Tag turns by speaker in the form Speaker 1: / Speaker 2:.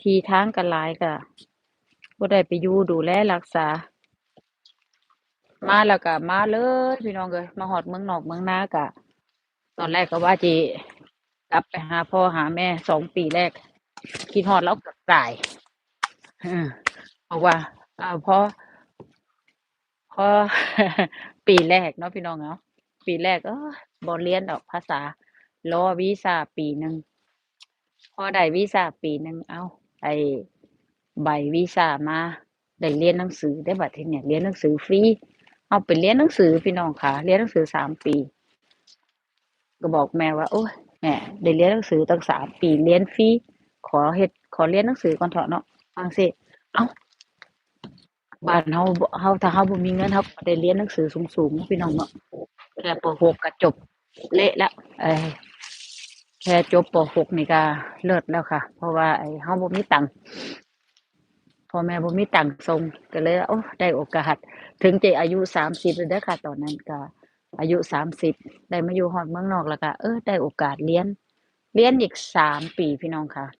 Speaker 1: ที่ทางก็หลายก็บ่ได้ไปอยู่ดูแลรักษามาแล้วก็มาเลยพี่น้องเอ้ยมาฮอดเมืองนอกเมืองนาก็ตอนแรกก็ว่าจิกลับไปหาพ่อหาแม่2 ปีแรกคิดฮอดเลาเกือบตายเออบอกว่าพอปีแรกเนาะพี่น้องเนาะปีแรกบ่เรียนดอกภาษารอวีซาปีหนึ่งพอได้วีซาปีหนึ่งเอ้าไอ้ใบวีซามาได้เรียนหนังสือได้บัดทีนี้เรียนหนังสือฟรีเอาไปเรียนหนังสือพี่น้องค่ะเรียนหนังสือ3 ปีก็บอกแม่ว่าโอ้ยแม่ได้เรียนหนังสือตั้ง3 ปีเรียนฟรีขอเรียนหนังสือก่อนเถอะเนาะว่าจั่งซี้เอ้าบ้านเฮาถ้าเฮาบ่มีเงินเฮาก็บ่ได้เรียนหนังสือสูงๆเนาะพี่น้องเนาะแค่ป6ก็จบเละแล้วเออแค่จบป6นี่ก็เลิศแล้วค่ะเพราะว่าไอ้เฮาบ่มีตังค์พ่อแม่บ่มีตังค์ส่งก็เลยโอ้ได้โอกาสถึงจะอายุ30แล้วเด้อค่ะตอนนั้นก็อายุ30ได้มาอยู่ฮอดเมืองนอกแล้วก็ได้โอกาสเรียนอีก3 ปีพี่น้องค่ะ